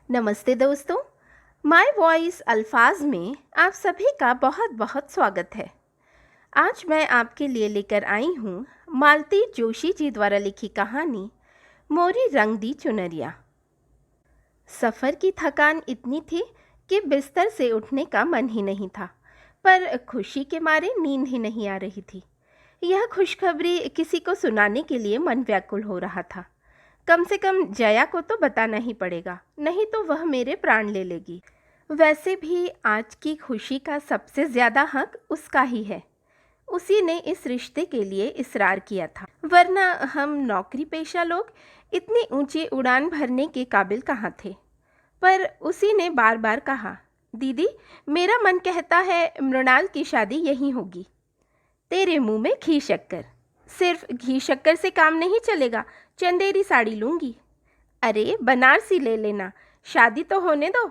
नमस्ते दोस्तों। My voice अल्फाज में आप सभी का बहुत बहुत स्वागत है। आज मैं आपके लिए लेकर आई हूँ मालती जोशी जी द्वारा लिखी कहानी मोरी रंग दी चुनरिया। सफ़र की थकान इतनी थी कि बिस्तर से उठने का मन ही नहीं था, पर खुशी के मारे नींद ही नहीं आ रही थी। यह खुशखबरी किसी को सुनाने के लिए मन व्याकुल हो रहा था। कम से कम जया को तो बताना ही पड़ेगा, नहीं तो वह मेरे प्राण ले लेगी। वैसे भी आज की खुशी का सबसे ज़्यादा हक उसका ही है। उसी ने इस रिश्ते के लिए इसरार किया था, वरना हम नौकरी पेशा लोग इतनी ऊंची उड़ान भरने के काबिल कहाँ थे। पर उसी ने बार बार कहा, दीदी मेरा मन कहता है मृणाल की शादी यहीं होगी। तेरे मुंह में घी शक्कर। सिर्फ घी शक्कर से काम नहीं चलेगा, चंदेरी साड़ी लूँगी। अरे बनारसी ले लेना, शादी तो होने दो।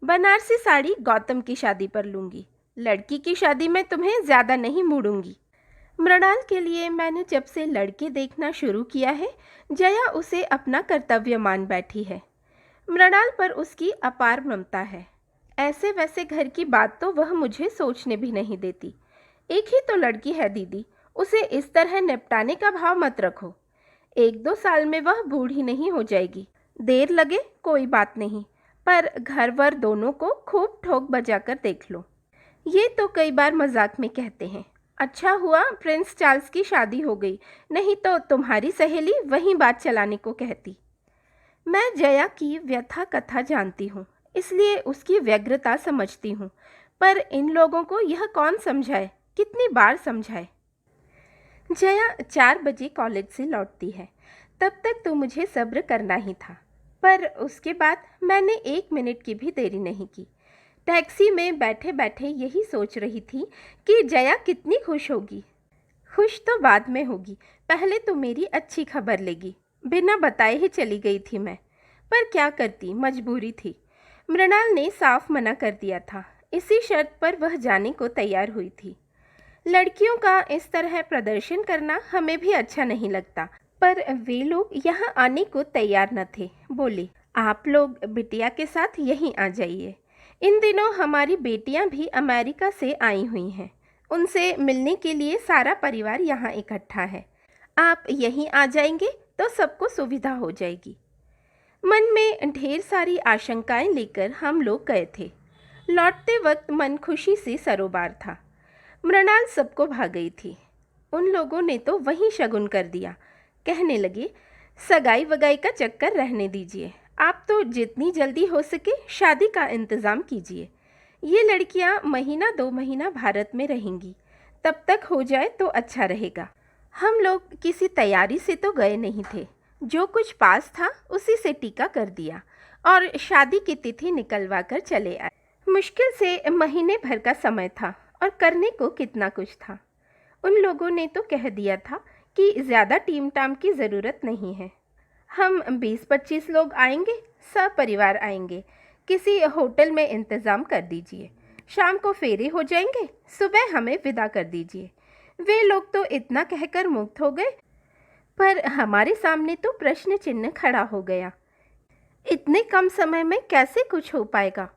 बनारसी साड़ी गौतम की शादी पर लूँगी, लड़की की शादी में तुम्हें ज़्यादा नहीं मूडूंगी। मृणाल के लिए मैंने जब से लड़के देखना शुरू किया है, जया उसे अपना कर्तव्य मान बैठी है। मृणाल पर उसकी अपार ममता है। ऐसे वैसे घर की बात तो वह मुझे सोचने भी नहीं देती। एक ही तो लड़की है दीदी, उसे इस तरह निपटाने का भाव मत रखो। 1-2 साल में वह बूढ़ी नहीं हो जाएगी। देर लगे कोई बात नहीं, पर घर वर दोनों को खूब ठोक बजाकर देख लो। ये तो कई बार मजाक में कहते हैं, अच्छा हुआ प्रिंस चार्ल्स की शादी हो गई, नहीं तो तुम्हारी सहेली वहीं बात चलाने को कहती। मैं जया की व्यथा कथा जानती हूँ, इसलिए उसकी व्यग्रता समझती हूँ, पर इन लोगों को यह कौन समझाए, कितनी बार समझाए। जया 4 बजे कॉलेज से लौटती है, तब तक तो मुझे सब्र करना ही था, पर उसके बाद मैंने 1 मिनट की भी देरी नहीं की। टैक्सी में बैठे बैठे यही सोच रही थी कि जया कितनी खुश होगी। खुश तो बाद में होगी, पहले तो मेरी अच्छी खबर लेगी। बिना बताए ही चली गई थी मैं, पर क्या करती, मजबूरी थी। मृणाल ने साफ मना कर दिया था, इसी शर्त पर वह जाने को तैयार हुई थी। लड़कियों का इस तरह प्रदर्शन करना हमें भी अच्छा नहीं लगता, पर वे लोग यहाँ आने को तैयार न थे। बोले, आप लोग बिटिया के साथ यहीं आ जाइए। इन दिनों हमारी बेटियाँ भी अमेरिका से आई हुई हैं, उनसे मिलने के लिए सारा परिवार यहाँ इकट्ठा है। आप यहीं आ जाएंगे तो सबको सुविधा हो जाएगी। मन में ढेर सारी आशंकाएं लेकर हम लोग गए थे। लौटते वक्त मन खुशी से सरोबार था। मृणाल सबको भाग गई थी। उन लोगों ने तो वहीं शगुन कर दिया। कहने लगे, सगाई वगाई का चक्कर रहने दीजिए, आप तो जितनी जल्दी हो सके शादी का इंतज़ाम कीजिए। ये लड़कियां महीना 2 महीना भारत में रहेंगी, तब तक हो जाए तो अच्छा रहेगा। हम लोग किसी तैयारी से तो गए नहीं थे, जो कुछ पास था उसी से टीका कर दिया और शादी की तिथि निकलवा कर चले आए। मुश्किल से महीने भर का समय था और करने को कितना कुछ था। उन लोगों ने तो कह दिया था कि ज़्यादा टीम टाम की ज़रूरत नहीं है। हम 20-25 लोग आएंगे, सब परिवार आएंगे। किसी होटल में इंतज़ाम कर दीजिए, शाम को फेरे हो जाएंगे, सुबह हमें विदा कर दीजिए। वे लोग तो इतना कहकर मुक्त हो गए, पर हमारे सामने तो प्रश्न चिन्ह खड़ा हो गया। इतने कम समय में कैसे कुछ हो पाएगा?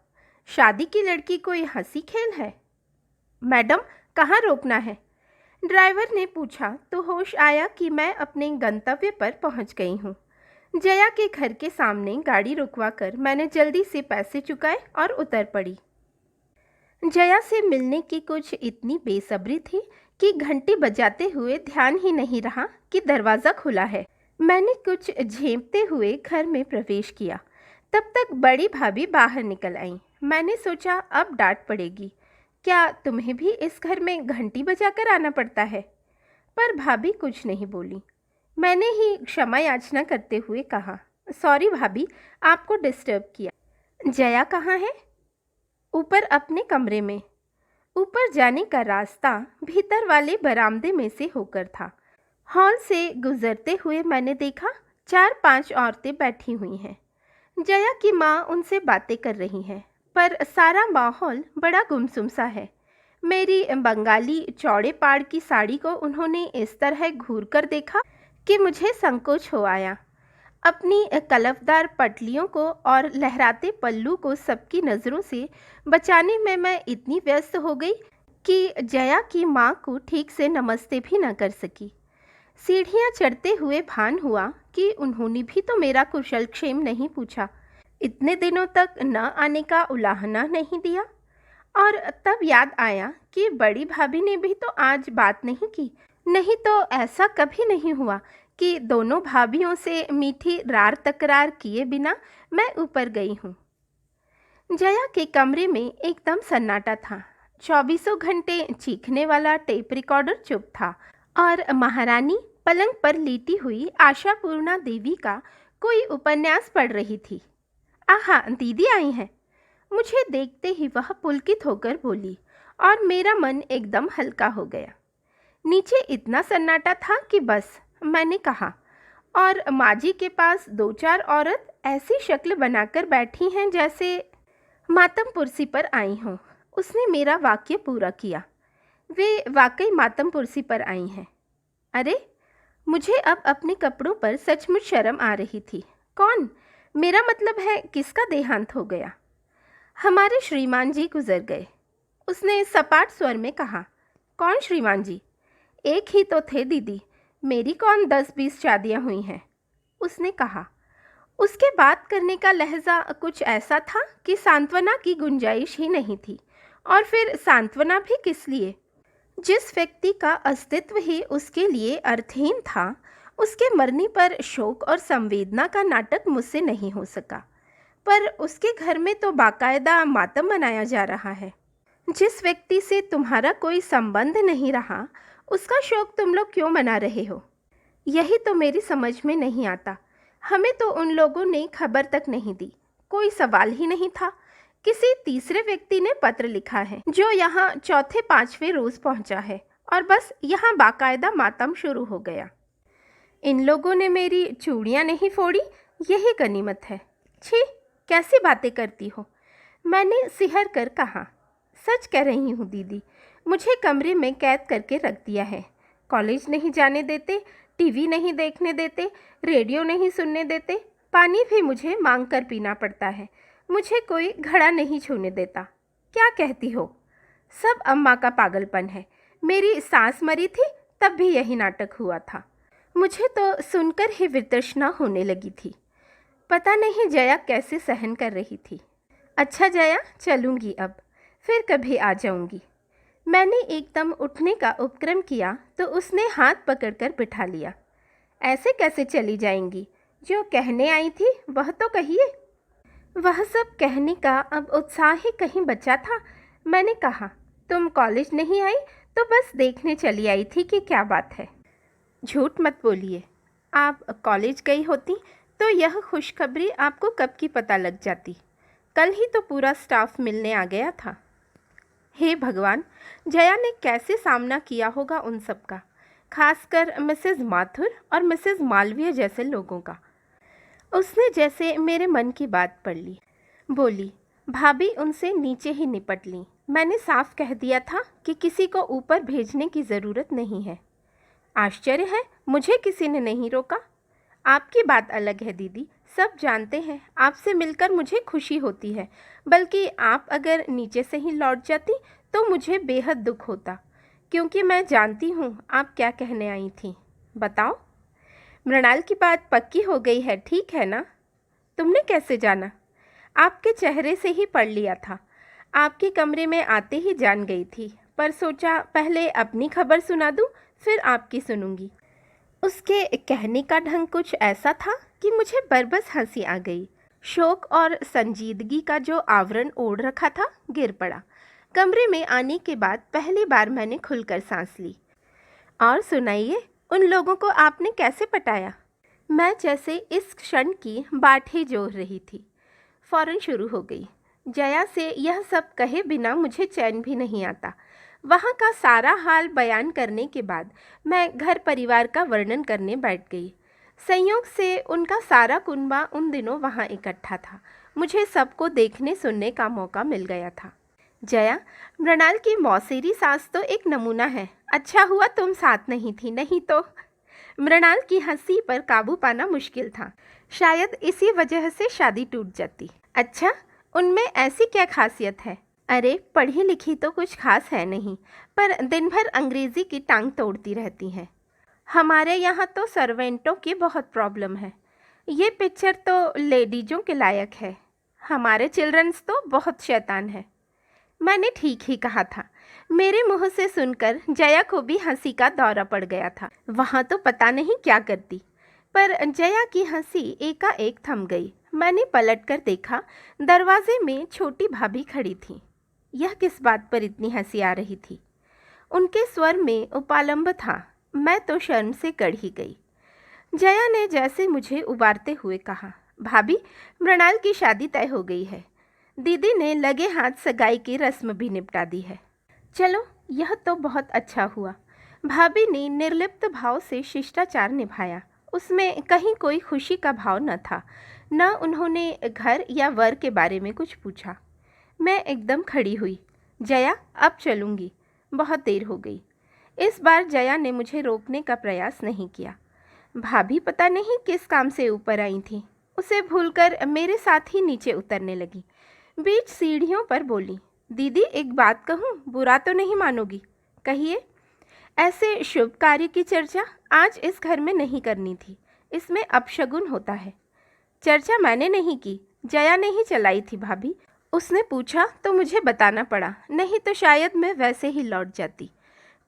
शादी की लड़की कोई हंसी खेल है? मैडम, कहाँ रोकना है? ड्राइवर ने पूछा तो होश आया कि मैं अपने गंतव्य पर पहुंच गई हूँ। जया के घर के सामने गाड़ी रुकवाकर मैंने जल्दी से पैसे चुकाए और उतर पड़ी। जया से मिलने की कुछ इतनी बेसब्री थी कि घंटी बजाते हुए ध्यान ही नहीं रहा कि दरवाज़ा खुला है। मैंने कुछ झेंपते हुए घर में प्रवेश किया। तब तक बड़ी भाभी बाहर निकल आई। मैंने सोचा अब डांट पड़ेगी, क्या तुम्हें भी इस घर में घंटी बजाकर आना पड़ता है? पर भाभी कुछ नहीं बोली। मैंने ही क्षमा याचना करते हुए कहा, सॉरी भाभी, आपको डिस्टर्ब किया। जया कहाँ है? ऊपर अपने कमरे में। ऊपर जाने का रास्ता भीतर वाले बरामदे में से होकर था। हॉल से गुजरते हुए मैंने देखा 4-5 औरतें बैठी हुई हैं। जया की माँ उनसे बातें कर रही हैं, पर सारा माहौल बड़ा गुमसुम सा है। मेरी बंगाली चौड़े पाड़ की साड़ी को उन्होंने इस तरह घूर कर देखा कि मुझे संकोच हो आया। अपनी कलफदार पटलियों को और लहराते पल्लू को सबकी नज़रों से बचाने में मैं इतनी व्यस्त हो गई कि जया की माँ को ठीक से नमस्ते भी न कर सकी। सीढ़ियाँ चढ़ते हुए भान हुआ कि उन्होंने भी तो मेरा कुशल क्षेम नहीं पूछा, इतने दिनों तक न आने का उलाहना नहीं दिया। और तब याद आया कि बड़ी भाभी ने भी तो आज बात नहीं की, नहीं तो ऐसा कभी नहीं हुआ कि दोनों भाभीयों से मीठी रार तकरार किए बिना मैं ऊपर गई हूँ। जया के कमरे में एकदम सन्नाटा था। चौबीसों घंटे चीखने वाला टेप रिकॉर्डर चुप था और महारानी पलंग पर लेटी हुई आशापूर्णा देवी का कोई उपन्यास पढ़ रही थी। आहा, दीदी आई हैं। मुझे देखते ही वह पुलकित होकर बोली और मेरा मन एकदम हल्का हो गया। नीचे इतना सन्नाटा था कि बस मैंने कहा, और माजी के पास दो चार औरत ऐसी शक्ल बनाकर बैठी हैं जैसे मातम पुरसी पर आई हों। उसने मेरा वाक्य पूरा किया। वे वाकई मातम पुरसी पर आई हैं। अरे, मुझे अब अपने कपड़ों पर सचमुच शर्म आ रही थी। कौन? मेरा मतलब है किसका देहांत हो गया? हमारे श्रीमान जी गुजर गए। उसने सपाट स्वर में कहा। कौन श्रीमान जी? एक ही तो थे दीदी, मेरी कौन 10-20 शादियां हुई हैं? उसने कहा। उसके बात करने का लहजा कुछ ऐसा था कि सांत्वना की गुंजाइश ही नहीं थी। और फिर सांत्वना भी किस लिए? जिस व्यक्ति का अस्तित्व ही उसके लिए अर्थहीन था, उसके मरने पर शोक और संवेदना का नाटक मुझसे नहीं हो सका। पर उसके घर में तो बाकायदा मातम मनाया जा रहा है। जिस व्यक्ति से तुम्हारा कोई संबंध नहीं रहा, उसका शोक तुम लोग क्यों मना रहे हो? यही तो मेरी समझ में नहीं आता। हमें तो उन लोगों ने खबर तक नहीं दी, कोई सवाल ही नहीं था। किसी तीसरे व्यक्ति ने पत्र लिखा है जो यहाँ चौथे पांचवें रोज पहुँचा है, और बस यहाँ बाकायदा मातम शुरू हो गया। इन लोगों ने मेरी चूड़ियाँ नहीं फोड़ी, यही गनीमत है। छी, कैसी बातें करती हो? मैंने सिहर कर कहा। सच कह रही हूँ दीदी, मुझे कमरे में कैद करके रख दिया है। कॉलेज नहीं जाने देते, टीवी नहीं देखने देते, रेडियो नहीं सुनने देते, पानी भी मुझे मांग कर पीना पड़ता है। मुझे कोई घड़ा नहीं छूने देता। क्या कहती हो? सब अम्मा का पागलपन है। मेरी सास मरी थी तब भी यही नाटक हुआ था। मुझे तो सुनकर ही वितृष्णा होने लगी थी। पता नहीं जया कैसे सहन कर रही थी। अच्छा जया, चलूँगी अब, फिर कभी आ जाऊँगी। मैंने एकदम उठने का उपक्रम किया तो उसने हाथ पकड़कर बिठा लिया। ऐसे कैसे चली जाएंगी? जो कहने आई थी वह तो कहिए। वह सब कहने का अब उत्साह ही कहीं बचा था। मैंने कहा, तुम कॉलेज नहीं आई तो बस देखने चली आई थी कि क्या बात है। झूठ मत बोलिए। आप कॉलेज गई होती तो यह खुशखबरी आपको कब की पता लग जाती। कल ही तो पूरा स्टाफ मिलने आ गया था। हे भगवान, जया ने कैसे सामना किया होगा उन सब का, खासकर मिसेस माथुर और मिसेस मालवीय जैसे लोगों का। उसने जैसे मेरे मन की बात पढ़ ली। बोली, भाभी उनसे नीचे ही निपट ली। मैंने साफ कह दिया था कि किसी को ऊपर भेजने की ज़रूरत नहीं है। आश्चर्य है, मुझे किसी ने नहीं रोका। आपकी बात अलग है दीदी, सब जानते हैं। आपसे मिलकर मुझे खुशी होती है, बल्कि आप अगर नीचे से ही लौट जाती तो मुझे बेहद दुख होता, क्योंकि मैं जानती हूँ आप क्या कहने आई थी। बताओ। मृणाल की बात पक्की हो गई है, ठीक है ना? तुमने कैसे जाना? आपके चेहरे से ही पढ़ लिया था। आपके कमरे में आते ही जान गई थी, पर सोचा पहले अपनी खबर सुना दूँ, फिर आपकी सुनूंगी। उसके कहने का ढंग कुछ ऐसा था कि मुझे बरबस हंसी आ गई। शोक और संजीदगी का जो आवरण ओढ़ रखा था गिर पड़ा। कमरे में आने के बाद पहली बार मैंने खुलकर सांस ली। और सुनाइए, उन लोगों को आपने कैसे पटाया? मैं जैसे इस क्षण की बाट ही जोह रही थी। फौरन शुरू हो गई। जया से यह सब कहे बिना मुझे चैन भी नहीं आता। वहाँ का सारा हाल बयान करने के बाद मैं घर परिवार का वर्णन करने बैठ गई। संयोग से उनका सारा कुनबा उन दिनों वहाँ इकट्ठा था। मुझे सबको देखने सुनने का मौका मिल गया था। जया, मृणाल की मौसेरी सास तो एक नमूना है। अच्छा हुआ तुम साथ नहीं थी, नहीं तो। मृणाल की हंसी पर काबू पाना मुश्किल था। शायद इसी वजह से शादी टूट जाती। अच्छा, उनमें ऐसी क्या खासियत है? अरे पढ़ी लिखी तो कुछ खास है नहीं, पर दिन भर अंग्रेजी की टांग तोड़ती रहती हैं। हमारे यहाँ तो सर्वेंटों की बहुत प्रॉब्लम है। ये पिक्चर तो लेडीजों के लायक है। हमारे चिल्ड्रंस तो बहुत शैतान है। मैंने ठीक ही कहा था। मेरे मुंह से सुनकर जया को भी हंसी का दौरा पड़ गया था। वहाँ तो पता नहीं क्या करती, पर जया की हंसी एकाएक थम गई। मैंने पलटकर देखा, दरवाजे में छोटी भाभी खड़ी थी। यह किस बात पर इतनी हंसी आ रही थी? उनके स्वर में उपालंब था। मैं तो शर्म से कड़ ही गई। जया ने जैसे मुझे उबारते हुए कहा, भाभी, मृणाल की शादी तय हो गई है। दीदी ने लगे हाथ सगाई की रस्म भी निपटा दी है। चलो, यह तो बहुत अच्छा हुआ। भाभी ने निर्लिप्त भाव से शिष्टाचार निभाया। उसमें कहीं कोई खुशी का भाव न था। न उन्होंने घर या वर के बारे में कुछ पूछा। मैं एकदम खड़ी हुई। जया, अब चलूँगी, बहुत देर हो गई। इस बार जया ने मुझे रोकने का प्रयास नहीं किया। भाभी पता नहीं किस काम से ऊपर आई थी। उसे भूलकर मेरे साथ ही नीचे उतरने लगी। बीच सीढ़ियों पर बोली, दीदी एक बात कहूँ, बुरा तो नहीं मानोगी? कहिए। ऐसे शुभ कार्य की चर्चा आज इस घर में नहीं करनी थी। इसमें अपशगुन होता है। चर्चा मैंने नहीं की, जया ने ही चलाई थी भाभी। उसने पूछा तो मुझे बताना पड़ा, नहीं तो शायद मैं वैसे ही लौट जाती।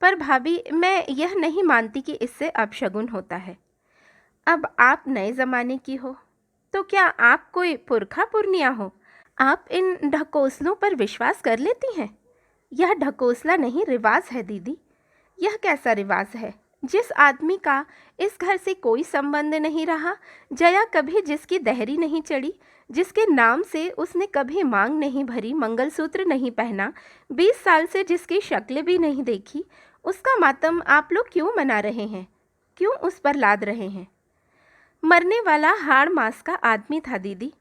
पर भाभी, मैं यह नहीं मानती कि इससे अपशगुन होता है। अब आप नए ज़माने की हो, तो क्या आप कोई पुरखा पुरनिया हो? आप इन ढकोसलों पर विश्वास कर लेती हैं? यह ढकोसला नहीं, रिवाज है दीदी। यह कैसा रिवाज है? जिस आदमी का इस घर से कोई संबंध नहीं रहा, जया कभी जिसकी दहरी नहीं चढ़ी, जिसके नाम से उसने कभी मांग नहीं भरी, मंगलसूत्र नहीं पहना, 20 साल से जिसकी शक्ल भी नहीं देखी, उसका मातम आप लोग क्यों मना रहे हैं? क्यों उस पर लाद रहे हैं? मरने वाला हाड़ मास का आदमी था दीदी।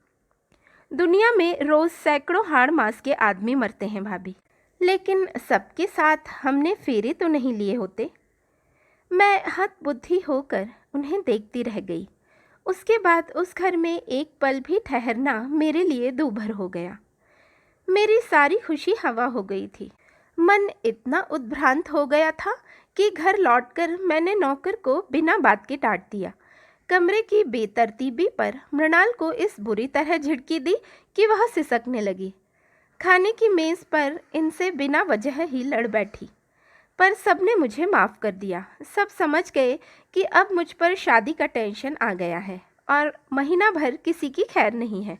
दुनिया में रोज़ सैकड़ों हाड़ मास के आदमी मरते हैं भाभी, लेकिन सबके साथ हमने फेरे तो नहीं लिए होते। मैं हतबुद्धि होकर उन्हें देखती रह गई। उसके बाद उस घर में एक पल भी ठहरना मेरे लिए दूभर हो गया। मेरी सारी खुशी हवा हो गई थी। मन इतना उद्भ्रांत हो गया था कि घर लौटकर मैंने नौकर को बिना बात के डांट दिया। कमरे की बेतरतीबी पर मृणाल को इस बुरी तरह झिड़की दी कि वह सिसकने लगी। खाने की मेज़ पर इनसे बिना वजह ही लड़ बैठी, पर सबने मुझे माफ़ कर दिया। सब समझ गए कि अब मुझ पर शादी का टेंशन आ गया है और महीना भर किसी की खैर नहीं है।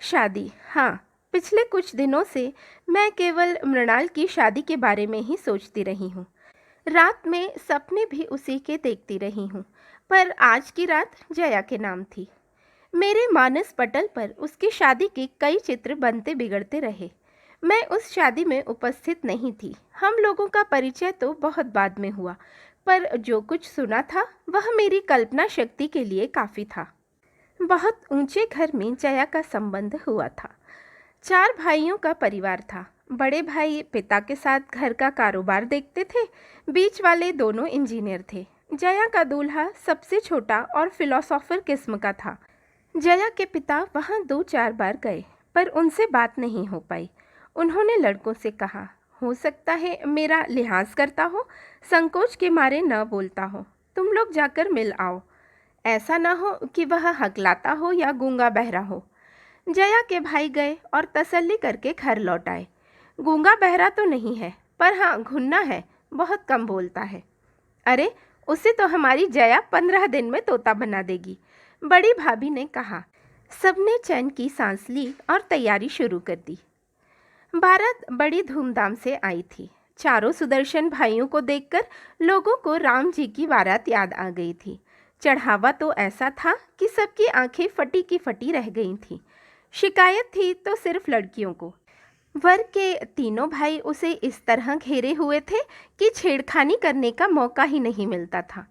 शादी, हाँ, पिछले कुछ दिनों से मैं केवल मृणाल की शादी के बारे में ही सोचती रही हूँ। रात में सपने भी उसी के देखती रही हूँ, पर आज की रात जया के नाम थी। मेरे मानस पटल पर उसकी शादी के कई चित्र बनते बिगड़ते रहे। मैं उस शादी में उपस्थित नहीं थी। हम लोगों का परिचय तो बहुत बाद में हुआ, पर जो कुछ सुना था वह मेरी कल्पना शक्ति के लिए काफ़ी था। बहुत ऊंचे घर में जया का संबंध हुआ था। 4 भाइयों का परिवार था। बड़े भाई पिता के साथ घर का कारोबार देखते थे, बीच वाले दोनों इंजीनियर थे। जया का दूल्हा सबसे छोटा और फिलोसोफर किस्म का था। जया के पिता वहाँ 2-4 बार गए, पर उनसे बात नहीं हो पाई। उन्होंने लड़कों से कहा, हो सकता है मेरा लिहाज करता हो, संकोच के मारे न बोलता हो, तुम लोग जाकर मिल आओ। ऐसा ना हो कि वह हकलाता हो या गूंगा बहरा हो। जया के भाई गए और तसल्ली करके घर लौट आए। गूंगा बहरा तो नहीं है, पर हाँ घुन्ना है, बहुत कम बोलता है। अरे, उसे तो हमारी जया 15 दिन में तोता बना देगी, बड़ी भाभी ने कहा। सबने चैन की सांस ली और तैयारी शुरू कर दी। बारात बड़ी धूमधाम से आई थी। चारों सुदर्शन भाइयों को देखकर लोगों को राम जी की बारात याद आ गई थी। चढ़ावा तो ऐसा था कि सबकी आंखें फटी की फटी रह गई थीं। शिकायत थी तो सिर्फ लड़कियों को। वर के तीनों भाई उसे इस तरह घेरे हुए थे कि छेड़खानी करने का मौका ही नहीं मिलता था।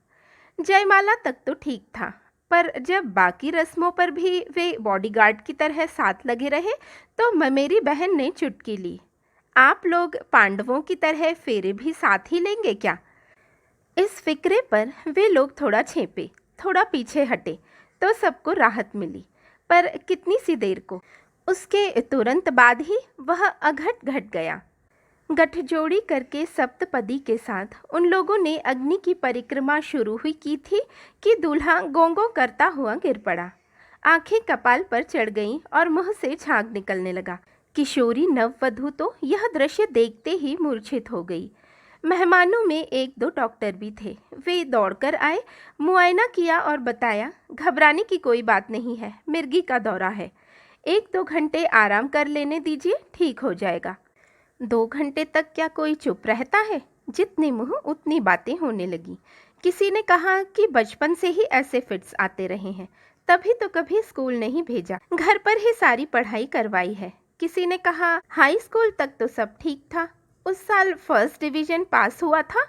जयमाला तक तो ठीक था, पर जब बाकी रस्मों पर भी वे बॉडीगार्ड की तरह साथ लगे रहे तो मेरी बहन ने चुटकी ली, आप लोग पांडवों की तरह फेरे भी साथ ही लेंगे क्या? इस फिक्रे पर वे लोग थोड़ा छेपे, थोड़ा पीछे हटे, तो सबको राहत मिली, पर कितनी सी देर को। उसके तुरंत बाद ही वह अघट घट गया। गठजोड़ी करके सप्तपदी के साथ उन लोगों ने अग्नि की परिक्रमा शुरू हुई की थी कि दूल्हा गोंगो करता हुआ गिर पड़ा। आंखें कपाल पर चढ़ गईं और मुंह से झाग निकलने लगा। किशोरी नववधू तो यह दृश्य देखते ही मूर्छित हो गई। मेहमानों में एक दो डॉक्टर भी थे। वे दौड़कर आए, मुआयना किया और बताया, घबराने की कोई बात नहीं है, मिर्गी का दौरा है। 1-2 घंटे आराम कर लेने दीजिए, ठीक हो जाएगा। 2 घंटे तक क्या कोई चुप रहता है? जितने मुंह उतनी बातें होने लगी। किसी ने कहा कि बचपन से ही ऐसे फिट्स आते रहे हैं, तभी तो कभी स्कूल नहीं भेजा, घर पर ही सारी पढ़ाई करवाई है। किसी ने कहा हाई स्कूल तक तो सब ठीक था, उस साल फर्स्ट डिवीजन पास हुआ था,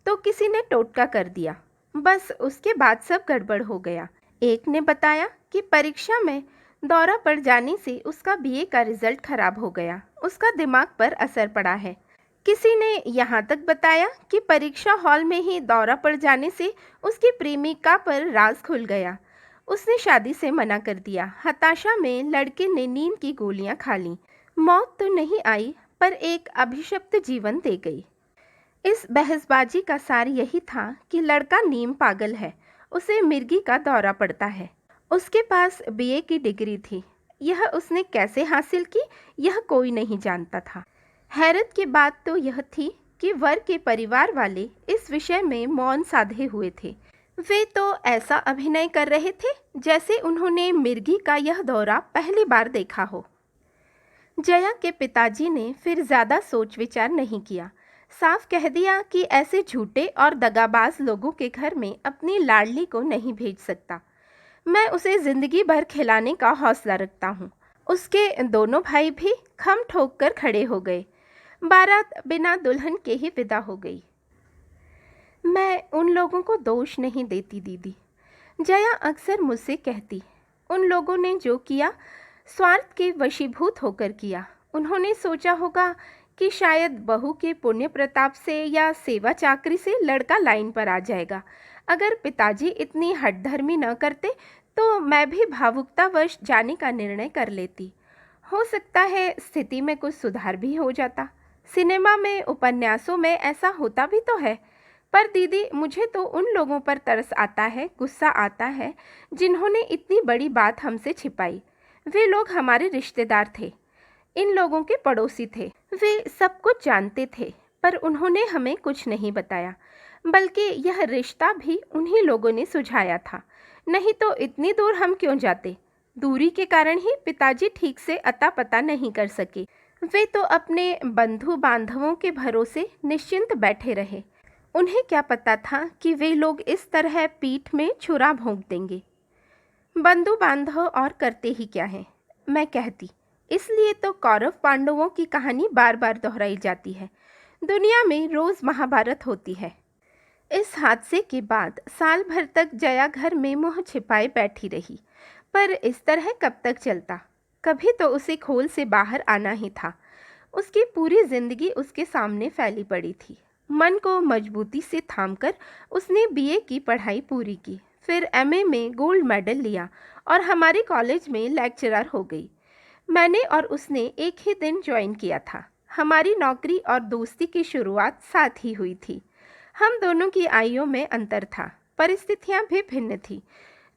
तो किसी ने टोटका कर दिया, बस उसके बाद सब गड़बड़ हो गया। एक ने बताया कि परीक्षा में दौरा पड़ जाने से उसका बीए का रिजल्ट खराब हो गया, उसका दिमाग पर असर पड़ा है। किसी ने यहाँ तक बताया कि परीक्षा हॉल में ही दौरा पड़ जाने से उसकी प्रेमिका पर राज खुल गया, उसने शादी से मना कर दिया। हताशा में लड़के ने नींद की गोलियां खा लीं। मौत तो नहीं आई, पर एक अभिशप्त जीवन दे गई। इस बहसबाजी का सार यही था कि लड़का नीम पागल है, उसे मिर्गी का दौरा पड़ता है। उसके पास बीए की डिग्री थी, यह उसने कैसे हासिल की यह कोई नहीं जानता था। हैरत की बात तो यह थी कि वर के परिवार वाले इस विषय में मौन साधे हुए थे। वे तो ऐसा अभिनय कर रहे थे जैसे उन्होंने मिर्गी का यह दौरा पहली बार देखा हो। जया के पिताजी ने फिर ज़्यादा सोच विचार नहीं किया, साफ कह दिया कि ऐसे झूठे और दगाबाज लोगों के घर में अपनी लाडली को नहीं भेज सकता। मैं उसे ज़िंदगी भर खिलाने का हौसला रखता हूँ। उसके दोनों भाई भी खम ठोक कर खड़े हो गए। बारात बिना दुल्हन के ही विदा हो गई। मैं उन लोगों को दोष नहीं देती दीदी, जया अक्सर मुझसे कहती, उन लोगों ने जो किया स्वार्थ के वशीभूत होकर किया। उन्होंने सोचा होगा कि शायद बहू के पुण्य प्रताप से या सेवा चाकरी से लड़का लाइन पर आ जाएगा। अगर पिताजी इतनी हठधर्मी न करते तो मैं भी भावुकतावश जाने का निर्णय कर लेती। हो सकता है स्थिति में कुछ सुधार भी हो जाता। सिनेमा में, उपन्यासों में ऐसा होता भी तो है। पर दीदी, मुझे तो उन लोगों पर तरस आता है, गुस्सा आता है जिन्होंने इतनी बड़ी बात हमसे छिपाई। वे लोग हमारे रिश्तेदार थे, इन लोगों के पड़ोसी थे, वे सब कुछ जानते थे, पर उन्होंने हमें कुछ नहीं बताया। बल्कि यह रिश्ता भी उन्हीं लोगों ने सुझाया था, नहीं तो इतनी दूर हम क्यों जाते। दूरी के कारण ही पिताजी ठीक से अता पता नहीं कर सके। वे तो अपने बंधु बांधवों के भरोसे निश्चिंत बैठे रहे। उन्हें क्या पता था कि वे लोग इस तरह पीठ में छुरा भोंक देंगे। बंधु बांधव और करते ही क्या है, मैं कहती। इसलिए तो कौरव पांडवों की कहानी बार बार दोहराई जाती है। दुनिया में रोज महाभारत होती है। इस हादसे के बाद साल भर तक जया घर में मुंह छिपाए बैठी रही। पर इस तरह कब तक चलता? कभी तो उसे खोल से बाहर आना ही था। उसकी पूरी जिंदगी उसके सामने फैली पड़ी थी। मन को मजबूती से थामकर उसने बीए की पढ़ाई पूरी की, फिर एमए में गोल्ड मेडल लिया और हमारे कॉलेज में लेक्चरर हो गई। मैंने और उसने एक ही दिन ज्वाइन किया था। हमारी नौकरी और दोस्ती की शुरुआत साथ ही हुई थी। हम दोनों की आयुओं में अंतर था, परिस्थितियां भी भिन्न थी।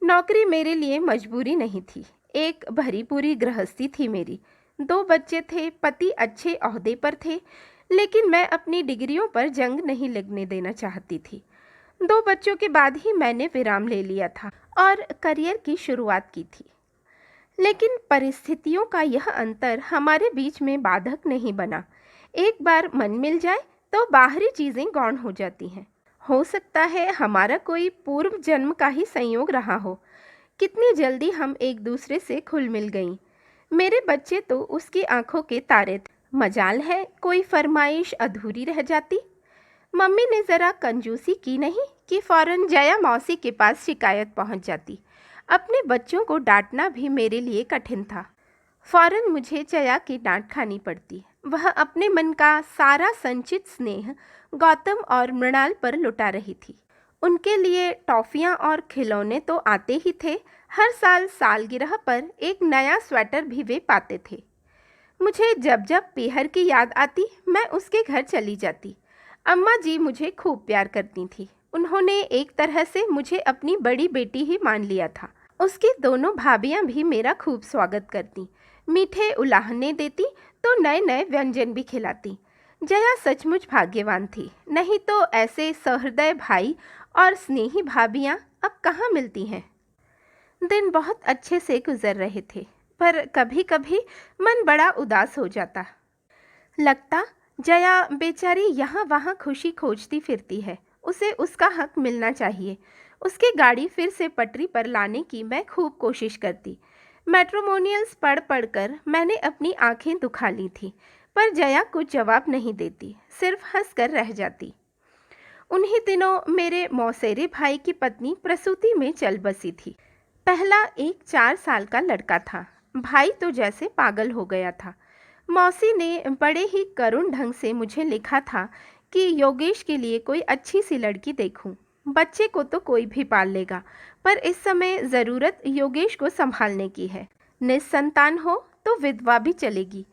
नौकरी मेरे लिए मजबूरी नहीं थी, एक भरी पूरी गृहस्थी थी मेरी। 2 बच्चे थे, पति अच्छे ओहदे पर थे, लेकिन मैं अपनी डिग्रियों पर जंग नहीं लगने देना चाहती थी। 2 बच्चों के बाद ही मैंने विराम ले लिया था और करियर की शुरुआत की थी। लेकिन परिस्थितियों का यह अंतर हमारे बीच में बाधक नहीं बना। एक बार मन मिल जाए तो बाहरी चीज़ें गौण हो जाती हैं। हो सकता है हमारा कोई पूर्व जन्म का ही संयोग रहा हो। कितनी जल्दी हम एक दूसरे से खुल मिल गईं। मेरे बच्चे तो उसकी आंखों के तारे थे। मजाल है कोई फरमाइश अधूरी रह जाती। मम्मी ने ज़रा कंजूसी की नहीं कि फ़ौरन जया मौसी के पास शिकायत पहुंच जाती। अपने बच्चों को डांटना भी मेरे लिए कठिन था। फ़ौरन मुझे जया की डांट खानी पड़ती। वह अपने मन का सारा संचित स्नेह गौतम और मृणाल पर लुटा रही थी। उनके लिए टॉफ़ियाँ और खिलौने तो आते ही थे, हर साल सालगिरह पर एक नया स्वेटर भी वे पाते थे। मुझे जब जब पीहर की याद आती मैं उसके घर चली जाती। अम्मा जी मुझे खूब प्यार करती थी। उन्होंने एक तरह से मुझे अपनी बड़ी बेटी ही मान लिया था। उसकी दोनों भाभियां भी मेरा खूब स्वागत करती, मीठे उलाहने देती तो नए नए व्यंजन भी खिलाती। जया सचमुच भाग्यवान थी, नहीं तो ऐसे सहृदय भाई और स्नेही भाभियां अब कहाँ मिलती हैं। दिन बहुत अच्छे से गुजर रहे थे, पर कभी कभी मन बड़ा उदास हो जाता। लगता जया बेचारी यहाँ वहाँ खुशी खोजती फिरती है, उसे उसका हक मिलना चाहिए। उसकी गाड़ी फिर से पटरी पर लाने की मैं खूब कोशिश करती। मैट्रिमोनियल्स पढ़ पढ़ कर मैंने अपनी आंखें दुखा ली थी, पर जया कुछ जवाब नहीं देती, सिर्फ हंस कर रह जाती। उन्हीं दिनों मेरे मौसेरे भाई की पत्नी प्रसूति में चल बसी थी। पहला एक 4 साल का लड़का था। भाई तो जैसे पागल हो गया था। मौसी ने बड़े ही करुण ढंग से मुझे लिखा था कि योगेश के लिए कोई अच्छी सी लड़की देखूं। बच्चे को तो कोई भी पाल लेगा, पर इस समय ज़रूरत योगेश को संभालने की है। निस्संतान हो तो विधवा भी चलेगी,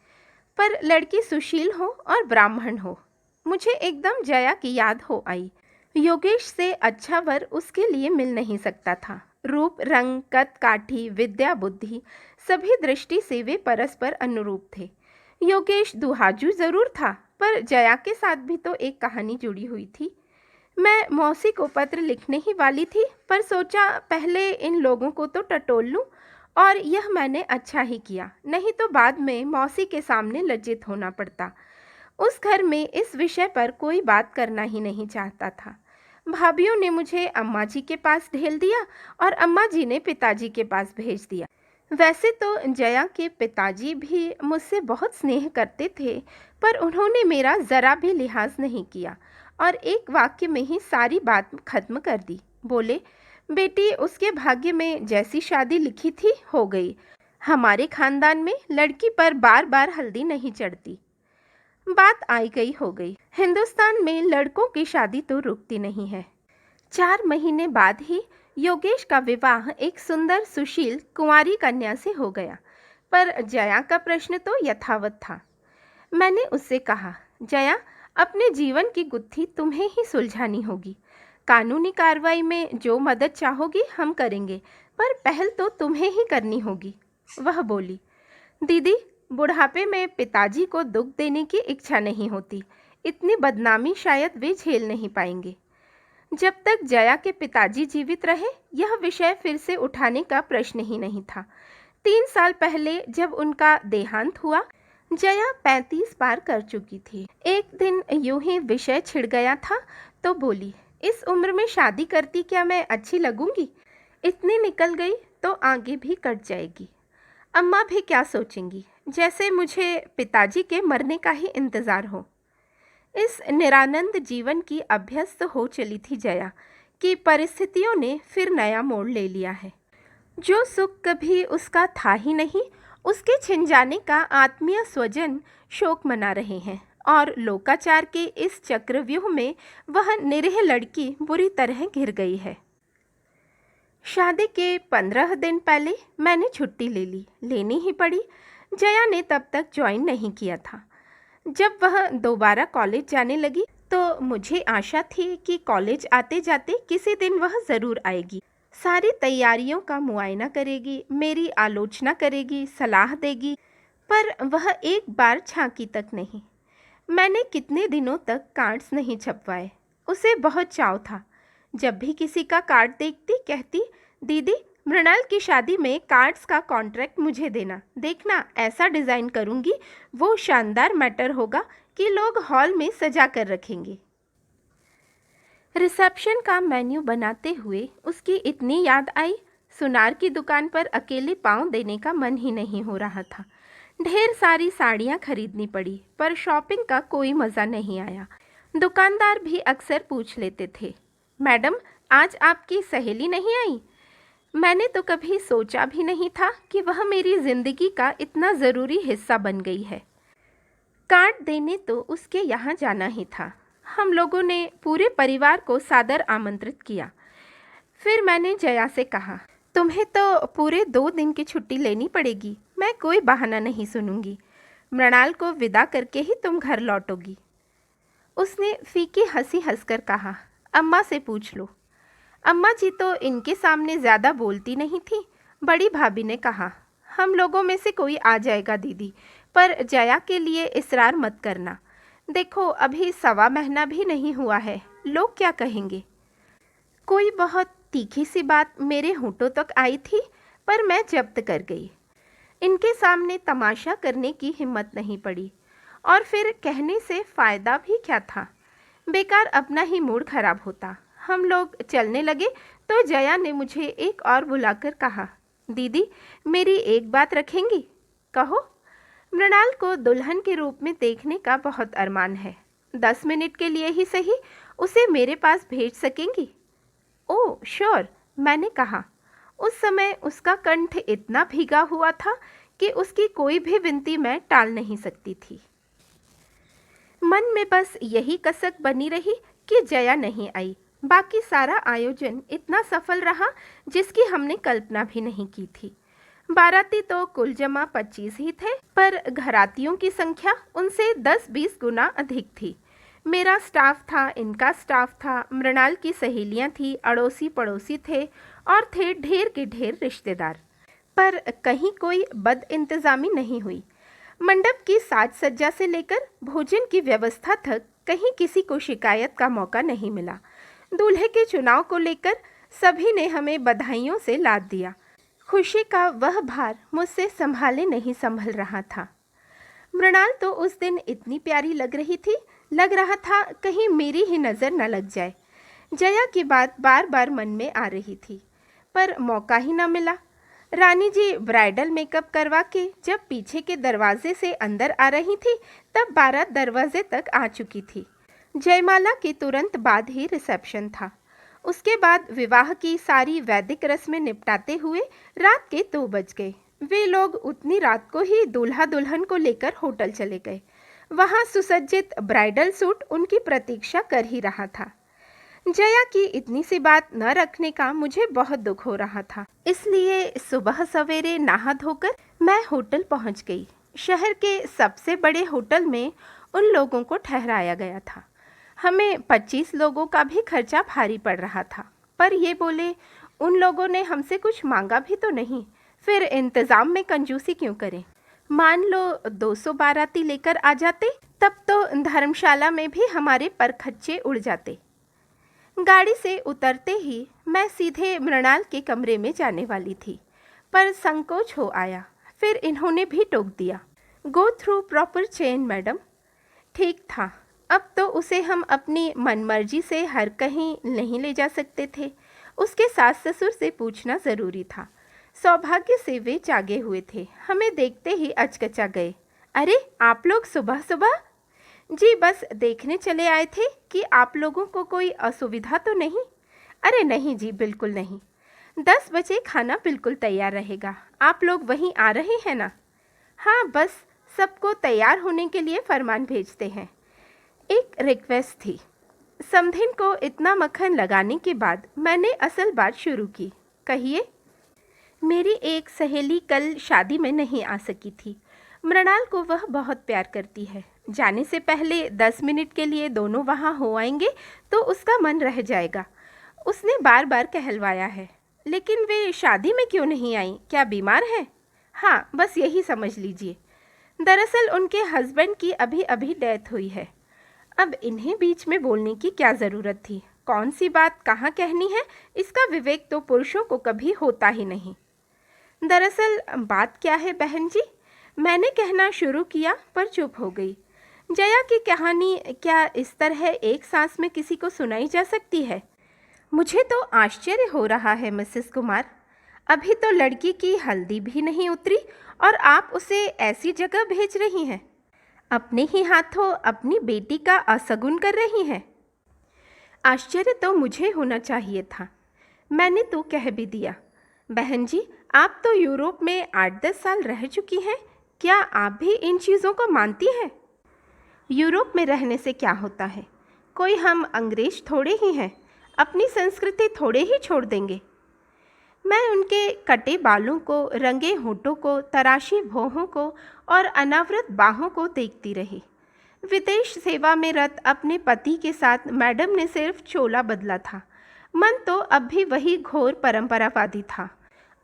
पर लड़की सुशील हो और ब्राह्मण हो। मुझे एकदम जया की याद हो आई। योगेश से अच्छा वर उसके लिए मिल नहीं सकता था। रूप रंग कद काठी विद्या बुद्धि सभी दृष्टि से वे परस्पर अनुरूप थे। योगेश दुहाजू जरूर था, पर जया के साथ भी तो एक कहानी जुड़ी हुई थी। मैं मौसी को पत्र लिखने ही वाली थी, पर सोचा पहले इन लोगों को तो टटोल लूं, और यह मैंने अच्छा ही किया, नहीं तो बाद में मौसी के सामने लज्जित होना पड़ता। उस घर में इस विषय पर कोई बात करना ही नहीं चाहता था। भाभीियों ने मुझे अम्मा जी के पास ढेल दिया और अम्मा जी ने पिताजी के पास भेज दिया। वैसे तो जया के पिताजी भी मुझसे बहुत स्नेह करते थे, पर उन्होंने मेरा ज़रा भी लिहाज नहीं किया और एक वाक्य में ही सारी बात खत्म कर दी। बोले, बेटी उसके भाग्य में जैसी शादी लिखी थी हो गई। हमारे खानदान में लड़की पर बार बार हल्दी नहीं चढ़ती। बात आई गई हो गई। हिंदुस्तान में लड़कों की शादी तो रुकती नहीं है। 4 महीने बाद ही योगेश का विवाह एक सुंदर सुशील कुंवारी कन्या से हो गया, पर जया का प्रश्न तो यथावत था। मैंने उससे कहा, जया, अपने जीवन की गुत्थी तुम्हें ही सुलझानी होगी। कानूनी कार्रवाई में जो मदद चाहोगी हम करेंगे, पर पहल तो तुम्हें ही करनी होगी। वह बोली, दीदी, बुढ़ापे में पिताजी को दुख देने की इच्छा नहीं होती। इतनी बदनामी शायद वे झेल नहीं पाएंगे। जब तक जया के पिताजी जीवित रहे यह विषय फिर से उठाने का प्रश्न ही नहीं था। 3 साल पहले जब उनका देहांत हुआ, जया 35 पार कर चुकी थी। एक दिन यूं ही विषय छिड़ गया था तो बोली, इस उम्र में शादी करती क्या मैं अच्छी लगूंगी? इतनी निकल गई तो आगे भी कट जाएगी। अम्मा भी क्या सोचेंगी, जैसे मुझे पिताजी के मरने का ही इंतज़ार हो। इस निरानंद जीवन की अभ्यस्त हो चली थी जया कि परिस्थितियों ने फिर नया मोड़ ले लिया है। जो सुख कभी उसका था ही नहीं, उसके छिन जाने का आत्मीय स्वजन शोक मना रहे हैं, और लोकाचार के इस चक्रव्यूह में वह निरीह लड़की बुरी तरह घिर गई है। शादी के 15 दिन पहले मैंने छुट्टी ले ली, लेनी ही पड़ी। जया ने तब तक ज्वाइन नहीं किया था। जब वह दोबारा कॉलेज जाने लगी तो मुझे आशा थी कि कॉलेज आते जाते किसी दिन वह ज़रूर आएगी, सारी तैयारियों का मुआयना करेगी, मेरी आलोचना करेगी, सलाह देगी, पर वह एक बार झांकी तक नहीं। मैंने कितने दिनों तक कार्ड्स नहीं छपवाए। उसे बहुत चाव था। जब भी किसी का कार्ड देखती कहती, दीदी, मृणाल की शादी में कार्ड्स का कॉन्ट्रैक्ट मुझे देना, देखना ऐसा डिज़ाइन करूँगी, वो शानदार मैटर होगा कि लोग हॉल में सजा कर रखेंगे। रिसेप्शन का मेन्यू बनाते हुए उसकी इतनी याद आई, सुनार की दुकान पर अकेले पाँव देने का मन ही नहीं हो रहा था। ढेर सारी साड़ियाँ खरीदनी पड़ी, पर शॉपिंग का कोई मज़ा नहीं आया। दुकानदार भी अक्सर पूछ लेते थे, मैडम, आज आपकी सहेली नहीं आई? मैंने तो कभी सोचा भी नहीं था कि वह मेरी ज़िंदगी का इतना ज़रूरी हिस्सा बन गई है। कार्ड देने तो उसके यहाँ जाना ही था। हम लोगों ने पूरे परिवार को सादर आमंत्रित किया। फिर मैंने जया से कहा, तुम्हें तो पूरे 2 दिन की छुट्टी लेनी पड़ेगी। मैं कोई बहाना नहीं सुनूंगी। मृणाल को विदा करके ही तुम घर लौटोगी। उसने फीकी हंसी हंसकर कहा, अम्मा से पूछ लो। अम्मा जी तो इनके सामने ज़्यादा बोलती नहीं थी। बड़ी भाभी ने कहा, हम लोगों में से कोई आ जाएगा दीदी, पर जया के लिए इसरार मत करना। देखो अभी 1.25 महीना भी नहीं हुआ है, लोग क्या कहेंगे। कोई बहुत तीखी सी बात मेरे होंठों तक आई थी, पर मैं जब्त कर गई। इनके सामने तमाशा करने की हिम्मत नहीं पड़ी, और फिर कहने से फ़ायदा भी क्या था। बेकार अपना ही मूड खराब होता। हम लोग चलने लगे तो जया ने मुझे एक और बुलाकर कहा, दीदी मेरी एक बात रखेंगी? कहो। मृणाल को दुल्हन के रूप में देखने का बहुत अरमान है। 10 मिनट के लिए ही सही उसे मेरे पास भेज सकेंगी? ओह श्योर, मैंने कहा। उस समय उसका कंठ इतना भीगा हुआ था कि उसकी कोई भी विनती मैं टाल नहीं सकती थी। मन में बस यही कसक बनी रही कि जया नहीं आई। बाकी सारा आयोजन इतना सफल रहा जिसकी हमने कल्पना भी नहीं की थी। बाराती तो कुल जमा 25 ही थे, पर घरातियों की संख्या उनसे 10-20 गुना अधिक थी। मेरा स्टाफ था, इनका स्टाफ था, मृणाल की सहेलियां थी, अड़ोसी पड़ोसी थे और थे ढेर के ढेर रिश्तेदार। पर कहीं कोई बद इंतज़ामी नहीं हुई। मंडप की साज सज्जा से लेकर भोजन की व्यवस्था तक कहीं किसी को शिकायत का मौका नहीं मिला। दूल्हे के चुनाव को लेकर सभी ने हमें बधाइयों से लाद दिया। खुशी का वह भार मुझसे संभाले नहीं संभल रहा था। मृणाल तो उस दिन इतनी प्यारी लग रही थी, लग रहा था कहीं मेरी ही नज़र न लग जाए। जया की बात बार बार मन में आ रही थी, पर मौका ही न मिला। रानी जी ब्राइडल मेकअप करवा के जब पीछे के दरवाजे से अंदर आ रही थी, तब बारात दरवाजे तक आ चुकी थी। जयमाला के तुरंत बाद ही रिसेप्शन था। उसके बाद विवाह की सारी वैदिक रस्में निपटाते हुए रात के 2 बज गए। वे लोग उतनी रात को ही दूल्हा दुल्हन को लेकर होटल चले गए। वहाँ सुसज्जित ब्राइडल सूट उनकी प्रतीक्षा कर ही रहा था। जया की इतनी सी बात न रखने का मुझे बहुत दुख हो रहा था। इसलिए सुबह सवेरे नहा धोकर मैं होटल पहुँच गई। शहर के सबसे बड़े होटल में उन लोगों को ठहराया गया था। हमें 25 लोगों का भी खर्चा भारी पड़ रहा था, पर ये बोले उन लोगों ने हमसे कुछ मांगा भी तो नहीं, फिर इंतज़ाम में कंजूसी क्यों करें। मान लो 200 बाराती लेकर आ जाते, तब तो धर्मशाला में भी हमारे परखच्चे उड़ जाते। गाड़ी से उतरते ही मैं सीधे मृणाल के कमरे में जाने वाली थी, पर संकोच हो आया। फिर इन्होंने भी टोक दिया, go through proper chain madam. ठीक था, अब तो उसे हम अपनी मनमर्जी से हर कहीं नहीं ले जा सकते थे। उसके सास ससुर से पूछना ज़रूरी था। सौभाग्य से वे जागे हुए थे, हमें देखते ही अचकचा गए। अरे आप लोग सुबह सुबह? जी बस देखने चले आए थे कि आप लोगों को कोई असुविधा तो नहीं। अरे नहीं जी, बिल्कुल नहीं। 10 बजे खाना बिल्कुल तैयार रहेगा। आप लोग वहीं आ रहे हैं ना? हाँ, बस सबको तैयार होने के लिए फरमान भेजते हैं। एक रिक्वेस्ट थी। समधिन को इतना मक्खन लगाने के बाद मैंने असल बात शुरू की। कहिए। मेरी एक सहेली कल शादी में नहीं आ सकी थी। मृणाल को वह बहुत प्यार करती है। जाने से पहले 10 मिनट के लिए दोनों वहाँ हो आएंगे तो उसका मन रह जाएगा। उसने बार बार कहलवाया है, लेकिन वे शादी में क्यों नहीं आई? क्या बीमार है? हाँ, बस यही समझ लीजिए। दरअसल उनके हस्बैंड की अभी अभी डेथ हुई है। अब इन्हें बीच में बोलने की क्या ज़रूरत थी? कौन सी बात कहाँ कहनी है, इसका विवेक तो पुरुषों को कभी होता ही नहीं। दरअसल बात क्या है बहन जी? मैंने कहना शुरू किया पर चुप हो गई। जया की कहानी क्या इस तरह एक सांस में किसी को सुनाई जा सकती है? मुझे तो आश्चर्य हो रहा है मिसेस कुमार। अभी तो लड़की की हल्दी भी नहीं उतरी और आप उसे ऐसी जगह भेज रही हैं। अपने ही हाथों अपनी बेटी का असगुन कर रही हैं। आश्चर्य तो मुझे होना चाहिए था। मैंने तो कह भी दिया, बहन जी आप तो यूरोप में 8-10 साल रह चुकी हैं, क्या आप भी इन चीज़ों को मानती हैं? यूरोप में रहने से क्या होता है? कोई हम अंग्रेज थोड़े ही हैं, अपनी संस्कृति थोड़े ही छोड़ देंगे। मैं उनके कटे बालों को, रंगे होठों को, तराशी भौहों को और अनावृत बाहों को देखती रही। विदेश सेवा में रत अपने पति के साथ मैडम ने सिर्फ चोला बदला था। मन तो अब भी वही घोर परंपरावादी था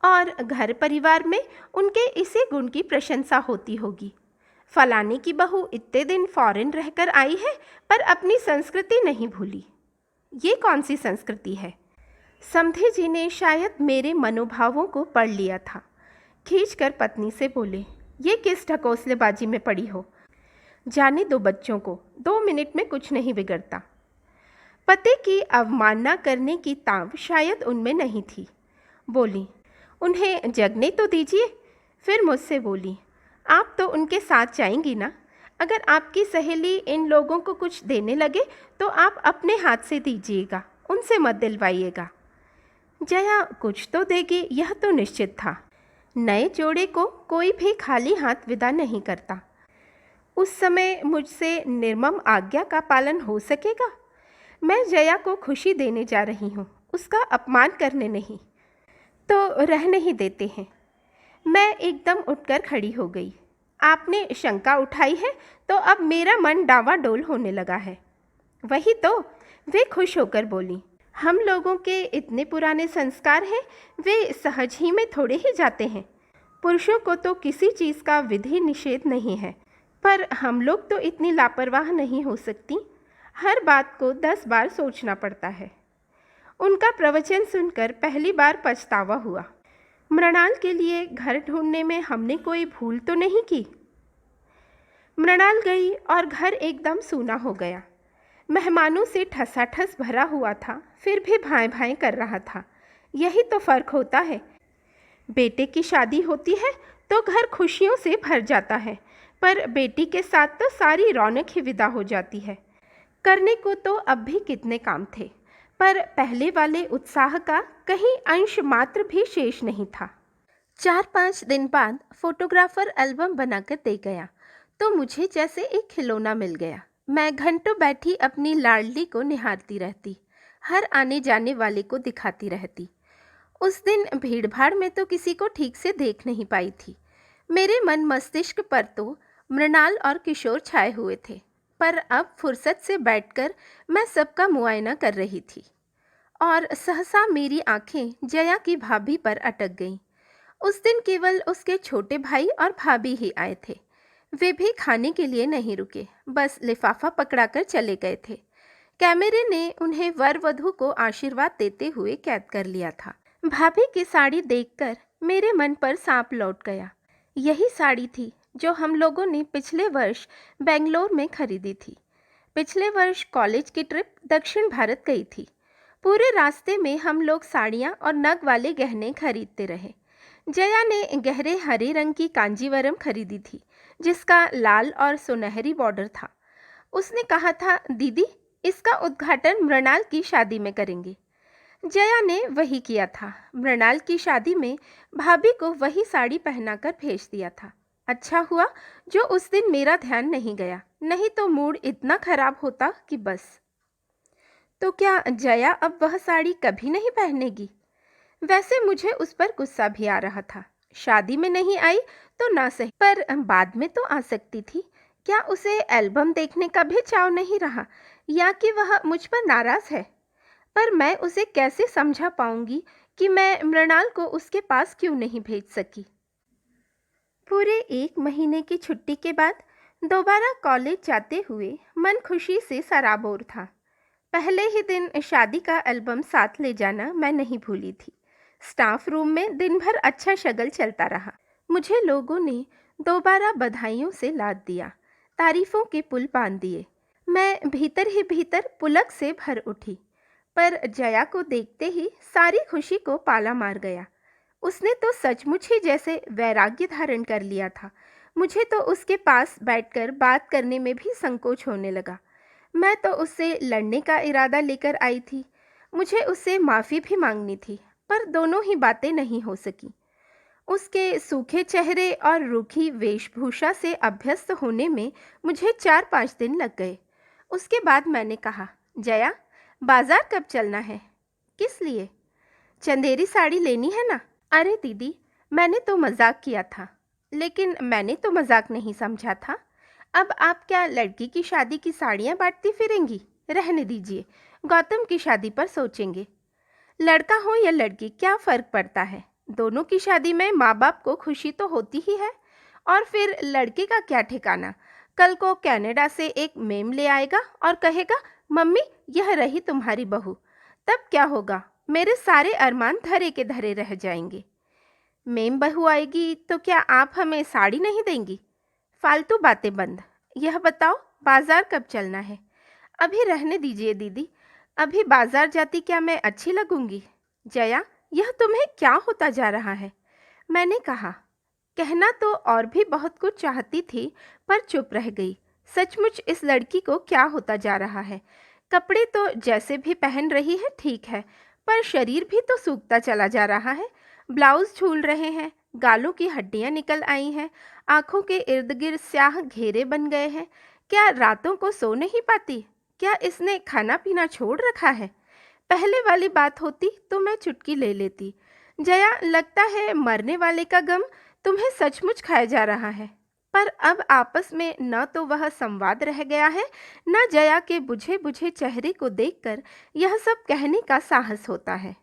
और घर परिवार में उनके इसी गुण की प्रशंसा होती होगी। फलाने की बहू इतने दिन फॉरेन रहकर आई है पर अपनी संस्कृति नहीं भूली। ये कौन सी संस्कृति है? समधी जी ने शायद मेरे मनोभावों को पढ़ लिया था। खींचकर पत्नी से बोले, ये किस ढकोसलेबाजी में पड़ी हो? जाने दो बच्चों को, 2 मिनट में कुछ नहीं बिगड़ता। पति की अवमानना करने की ताव शायद उनमें नहीं थी। बोली, उन्हें जगने तो दीजिए। फिर मुझसे बोली, आप तो उनके साथ जाएंगी ना? अगर आपकी सहेली इन लोगों को कुछ देने लगे तो आप अपने हाथ से दीजिएगा, उनसे मत दिलवाइएगा। जया कुछ तो देगी, यह तो निश्चित था। नए जोड़े को कोई भी खाली हाथ विदा नहीं करता। उस समय मुझसे निर्मम आज्ञा का पालन हो सकेगा? मैं जया को खुशी देने जा रही हूँ, उसका अपमान करने नहीं। तो रहने ही देते हैं। मैं एकदम उठकर खड़ी हो गई। आपने शंका उठाई है तो अब मेरा मन डावाडोल होने लगा है। वही तो, वे खुश होकर बोली, हम लोगों के इतने पुराने संस्कार हैं, वे सहज ही में थोड़े ही जाते हैं। पुरुषों को तो किसी चीज़ का विधि निषेध नहीं है, पर हम लोग तो इतनी लापरवाह नहीं हो सकती। हर बात को 10 बार सोचना पड़ता है। उनका प्रवचन सुनकर पहली बार पछतावा हुआ। मृणाल के लिए घर ढूंढने में हमने कोई भूल तो नहीं की। मृणाल गई और घर एकदम सूना हो गया। मेहमानों से ठसाठस भरा हुआ था, फिर भी भाएं भाएं कर रहा था। यही तो फ़र्क होता है। बेटे की शादी होती है तो घर खुशियों से भर जाता है, पर बेटी के साथ तो सारी रौनक ही विदा हो जाती है। करने को तो अब भी कितने काम थे, पर पहले वाले उत्साह का कहीं अंश मात्र भी शेष नहीं था। 4-5 दिन बाद फोटोग्राफर एल्बम बनाकर दे गया तो मुझे जैसे एक खिलौना मिल गया। मैं घंटों बैठी अपनी लाडली को निहारती रहती, हर आने जाने वाले को दिखाती रहती। उस दिन भीड़भाड़ में तो किसी को ठीक से देख नहीं पाई थी। मेरे मन मस्तिष्क पर तो मृणाल और किशोर छाए हुए थे, पर अब फुर्सत से बैठकर मैं सबका मुआयना कर रही थी और सहसा मेरी आंखें जया की भाभी पर अटक गईं। उस दिन केवल उसके छोटे भाई और भाभी ही आए थे। वे भी खाने के लिए नहीं रुके, बस लिफाफा पकड़ाकर चले गए थे। कैमरे ने उन्हें वर वधू को आशीर्वाद देते हुए कैद कर लिया था। भाभी की साड़ी देखकर मेरे मन पर सांप लौट गया। यही साड़ी थी जो हम लोगों ने पिछले वर्ष बेंगलोर में खरीदी थी। पिछले वर्ष कॉलेज की ट्रिप दक्षिण भारत गई थी। पूरे रास्ते में हम लोग साड़ियाँ और नग वाले गहने खरीदते रहे। जया ने गहरे हरे रंग की कांजीवरम खरीदी थी, जिसका लाल और सुनहरी बॉर्डर था। उसने कहा था, दीदी इसका उद्घाटन मृणाल की शादी में करेंगे। जया ने वही किया था। मृणाल की शादी में भाभी को वही साड़ी पहनाकर भेज दिया था। अच्छा हुआ जो उस दिन मेरा ध्यान नहीं गया, नहीं तो मूड इतना खराब होता कि बस। तो क्या जया अब वह साड़ी कभी नहीं पहनेगी? वैसे मुझे उस पर गुस्सा भी आ रहा था। शादी में नहीं आई तो ना सही, पर बाद में तो आ सकती थी। क्या उसे एल्बम देखने का भी चाव नहीं रहा, या कि वह मुझ पर नाराज है? पर मैं उसे कैसे समझा पाऊंगी कि मैं मृणाल को उसके पास क्यों नहीं भेज सकी। पूरे 1 महीने की छुट्टी के बाद दोबारा कॉलेज जाते हुए मन खुशी से सराबोर था। पहले ही दिन शादी का एल्बम साथ ले जाना मैं नहीं भूली थी। स्टाफ रूम में दिन भर अच्छा शगल चलता रहा। मुझे लोगों ने दोबारा बधाइयों से लाद दिया, तारीफों के पुल बांध दिए। मैं भीतर ही भीतर पुलक से भर उठी, पर जया को देखते ही सारी खुशी को पाला मार गया। उसने तो सचमुच ही जैसे वैराग्य धारण कर लिया था। मुझे तो उसके पास बैठकर बात करने में भी संकोच होने लगा। मैं तो उससे लड़ने का इरादा लेकर आई थी। मुझे उससे माफ़ी भी मांगनी थी, पर दोनों ही बातें नहीं हो सकी। उसके सूखे चेहरे और रूखी वेशभूषा से अभ्यस्त होने में मुझे 4-5 दिन लग गए। उसके बाद मैंने कहा, जया बाजार कब चलना है? किस लिए? चंदेरी साड़ी लेनी है ना? अरे दीदी, मैंने तो मजाक किया था। लेकिन मैंने तो मजाक नहीं समझा था। अब आप क्या लड़की की शादी की साड़ियाँ बांटती फिरेंगी? रहने दीजिए, गौतम की शादी पर सोचेंगे। लड़का हो या लड़की, क्या फ़र्क पड़ता है? दोनों की शादी में माँ बाप को खुशी तो होती ही है। और फिर लड़के का क्या ठिकाना? कल को कनाडा से एक मेम ले आएगा और कहेगा, मम्मी यह रही तुम्हारी बहू। तब क्या होगा? मेरे सारे अरमान धरे के धरे रह जाएंगे। मेम बहू आएगी तो क्या आप हमें साड़ी नहीं देंगी? फालतू बातें बंद। यह बताओ, बाजार कब चलना है? अभी रहने दीजिए दीदी, अभी बाजार जाती क्या मैं अच्छी लगूंगी? जया, यह तुम्हें क्या होता जा रहा है? मैंने कहा। कहना तो और भी बहुत कुछ चाहती थी, पर चुप रह गई। सचमुच इस लड़की को क्या होता जा रहा है? कपड़े तो जैसे भी पहन रही है ठीक है, पर शरीर भी तो सूखता चला जा रहा है। ब्लाउज झूल रहे हैं, गालों की हड्डियां निकल आई हैं, आंखों के इर्द गिर्द स्याह घेरे बन गए हैं। क्या रातों को सो नहीं पाती? क्या इसने खाना पीना छोड़ रखा है? पहले वाली बात होती तो मैं चुटकी ले लेती। जया, लगता है मरने वाले का गम तुम्हें सचमुच खाया जा रहा है। पर अब आपस में न तो वह संवाद रह गया है, न जया के बुझे बुझे चेहरे को देखकर यह सब कहने का साहस होता है।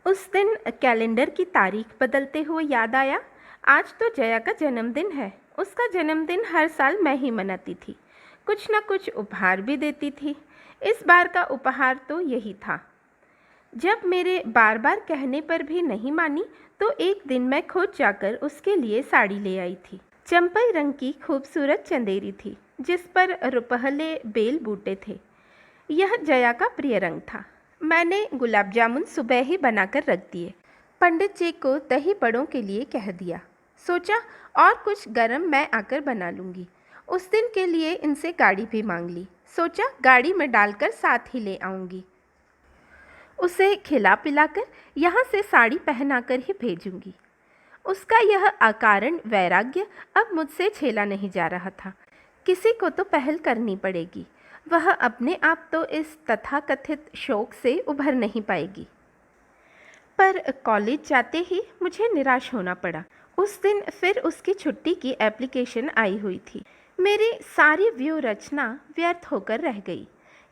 उस दिन कैलेंडर की तारीख बदलते हुए याद आया, आज तो जया का जन्मदिन है। उसका जन्मदिन हर साल मैं ही मनाती थी, कुछ न कुछ उपहार भी देती थी। इस बार का उपहार तो यही था। जब मेरे बार बार कहने पर भी नहीं मानी, तो एक दिन मैं खुद जाकर उसके लिए साड़ी ले आई थी। चंपई रंग की खूबसूरत चंदेरी थी, जिस पर रुपहले बेल बूटे थे। यह जया का प्रिय रंग था। मैंने गुलाब जामुन सुबह ही बनाकर रख दिए। पंडित जी को दही बड़ों के लिए कह दिया। सोचा और कुछ गरम मैं आकर बना लूँगी। उस दिन के लिए इनसे गाड़ी भी मांग ली। सोचा गाड़ी में डालकर साथ ही ले आऊँगी। उसे खिला पिलाकर यहाँ से साड़ी पहनाकर ही भेजूंगी। उसका यह अकारण वैराग्य अब मुझसे झेला नहीं जा रहा था। किसी को तो पहल करनी पड़ेगी। वह अपने आप तो इस तथाकथित शौक से उभर नहीं पाएगी। पर कॉलेज जाते ही मुझे निराश होना पड़ा। उस दिन फिर उसकी छुट्टी की एप्लीकेशन आई हुई थी। मेरी सारी व्यू रचना व्यर्थ होकर रह गई।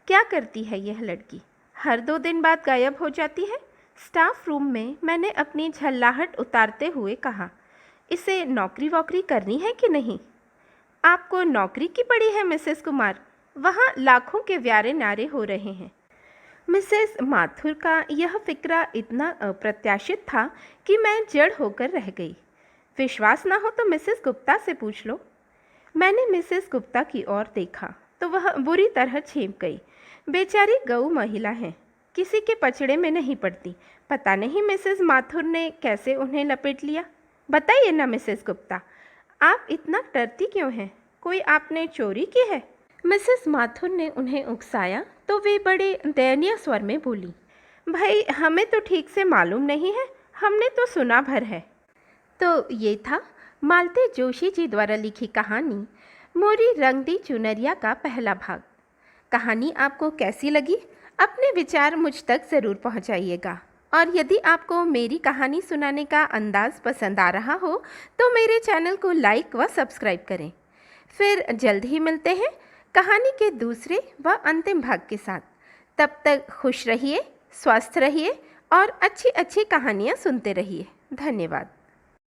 क्या करती है यह लड़की? हर 2 दिन बाद गायब हो जाती है। स्टाफ रूम में मैंने अपनी झल्लाहट उतारते हुए कहा, इसे नौकरी वोकरी करनी है कि नहीं? आपको नौकरी की पड़ी है मिसेस कुमार? वहाँ लाखों के व्यारे नारे हो रहे हैं। मिसेस माथुर का यह फिक्रा इतना अप्रत्याशित था कि मैं जड़ होकर रह गई। विश्वास ना हो तो मिसेस गुप्ता से पूछ लो। मैंने मिसेस गुप्ता की ओर देखा तो वह बुरी तरह छेप गई। बेचारी गऊ महिला हैं, किसी के पचड़े में नहीं पड़ती। पता नहीं मिसेस माथुर ने कैसे उन्हें लपेट लिया। बताइए ना मिसेस गुप्ता, आप इतना डरती क्यों हैं? कोई आपने चोरी की है? मिसेस माथुर ने उन्हें उकसाया तो वे बड़े दयनीय स्वर में बोली, भाई हमें तो ठीक से मालूम नहीं है, हमने तो सुना भर है। तो ये था मालती जोशी जी द्वारा लिखी कहानी मोरी रंगदी चुनरिया का पहला भाग। कहानी आपको कैसी लगी? अपने विचार मुझ तक ज़रूर पहुंचाइएगा। और यदि आपको मेरी कहानी सुनाने का अंदाज़ पसंद आ रहा हो तो मेरे चैनल को लाइक व सब्सक्राइब करें। फिर जल्द ही मिलते हैं कहानी के दूसरे व अंतिम भाग के साथ। तब तक खुश रहिए, स्वस्थ रहिए और अच्छी अच्छी कहानियाँ सुनते रहिए। धन्यवाद।